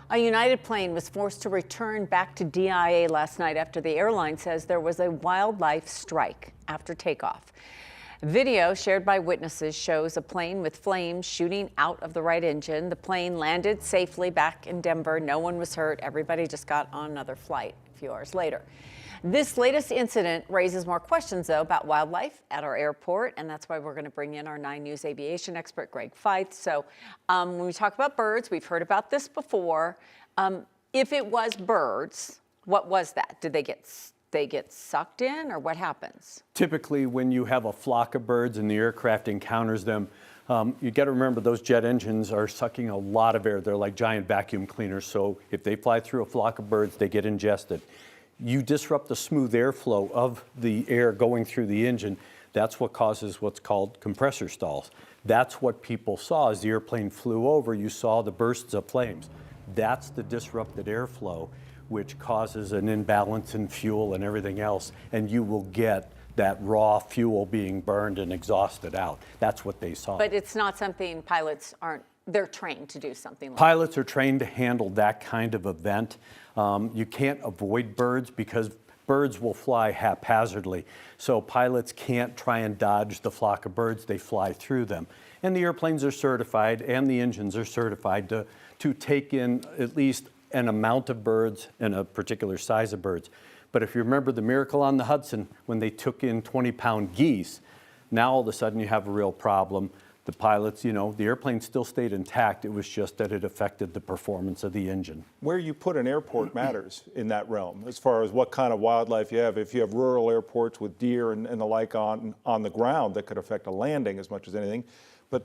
A United plane was forced to return back to DIA last night after the airline says there was a wildlife strike after takeoff. Video shared by witnesses shows a plane with flames shooting out of the right engine. The plane landed safely back in Denver. No one was hurt. Everybody just got on another flight a few hours later. This latest incident raises more questions, though, about wildlife at our airport, and that's why we're going to bring in our 9 News aviation expert, Greg Feith. So when we talk about birds, we've heard about this before. If it was birds, what was that? Did they get sucked in, or what happens? Typically, when you have a flock of birds and the aircraft encounters them, you got to remember those jet engines are sucking a lot of air. They're like giant vacuum cleaners. So if they fly through a flock of birds, they get ingested. You disrupt the smooth airflow of the air going through the engine. That's what causes what's called compressor stalls. That's what people saw as the airplane flew over. You saw the bursts of flames. That's the disrupted airflow, which causes an imbalance in fuel and everything else, and you will get that raw fuel being burned and exhausted out. That's what they saw. But it's not something pilots aren't, they're trained to do something like that. Pilots are trained to handle that kind of event. You can't avoid birds because birds will fly haphazardly. So pilots can't try and dodge the flock of birds, they fly through them. And the airplanes are certified and the engines are certified to take in at least an amount of birds and a particular size of birds. But if you remember the miracle on the Hudson, when they took in 20-pound geese, now all of a sudden you have a real problem. The pilots, the airplane still stayed intact. It was just that it affected the performance of the engine. Where you put an airport matters in that realm, as far as what kind of wildlife you have. If you have rural airports with deer and the like on the ground, that could affect a landing as much as anything. But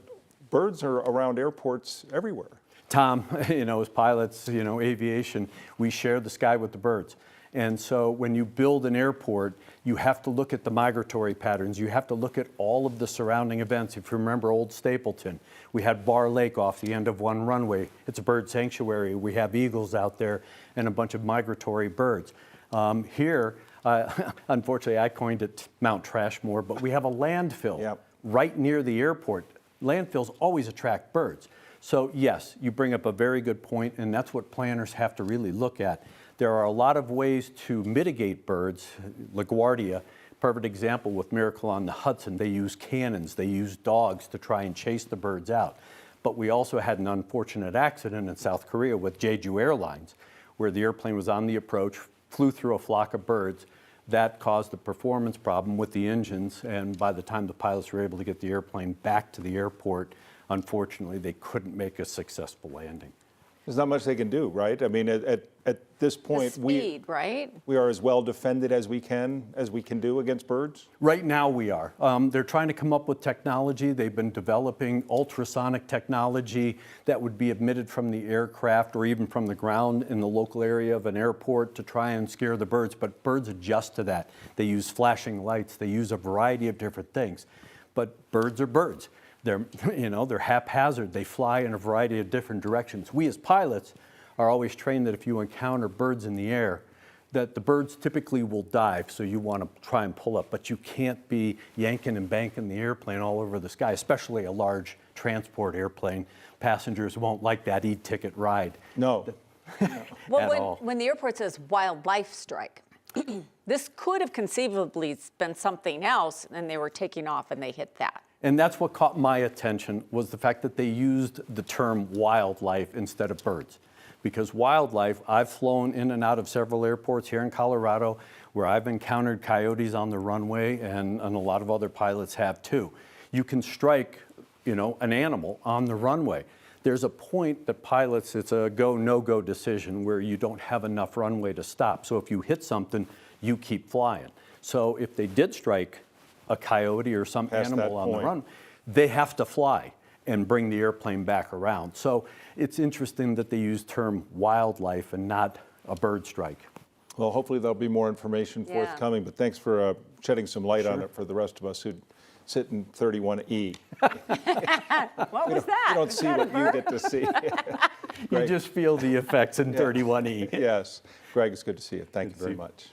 birds are around airports everywhere. Tom, as pilots, aviation, we share the sky with the birds. And so when you build an airport, you have to look at the migratory patterns. You have to look at all of the surrounding events. If you remember Old Stapleton, we had Bar Lake off the end of one runway. It's a bird sanctuary. We have eagles out there and a bunch of migratory birds. Here, unfortunately, I coined it Mount Trashmore, but we have a landfill right near the airport. Landfills always attract birds. So yes, you bring up a very good point, and that's what planners have to really look at. There are a lot of ways to mitigate birds. LaGuardia, perfect example with Miracle on the Hudson. They use cannons, they use dogs to try and chase the birds out. But we also had an unfortunate accident in South Korea with Jeju Airlines, where the airplane was on the approach, flew through a flock of birds. That caused a performance problem with the engines, and by the time the pilots were able to get the airplane back to the airport, unfortunately, they couldn't make a successful landing. There's not much they can do, right? I mean, at this point, we are as well defended as we can do against birds? Right now we are. They're trying to come up with technology. They've been developing ultrasonic technology that would be emitted from the aircraft or even from the ground in the local area of an airport to try and scare the birds, but birds adjust to that. They use flashing lights. They use a variety of different things, but birds are birds. They're haphazard. They fly in a variety of different directions. We as pilots are always trained that if you encounter birds in the air, that the birds typically will dive, so you want to try and pull up, but you can't be yanking and banking the airplane all over the sky, especially a large transport airplane. Passengers won't like that e-ticket ride. No. Well, when the airport says wildlife strike, this could have conceivably been something else, and they were taking off and they hit that. And that's what caught my attention, was the fact that they used the term wildlife instead of birds. Because wildlife, I've flown in and out of several airports here in Colorado where I've encountered coyotes on the runway, and a lot of other pilots have too. You can strike, an animal on the runway. There's a point that pilots, it's a go, no-go decision where you don't have enough runway to stop. So if you hit something, you keep flying. So if they did strike a coyote or some animal on the run, they have to fly and bring the airplane back around. So it's interesting that they use term wildlife and not a bird strike. Well, hopefully there'll be more information forthcoming, but thanks for shedding some light on it for the rest of us who sit in 31E. What was that? You don't see what you get to see. You just feel the effects in 31E. Yes. Greg, it's good to see you. Thank you very much.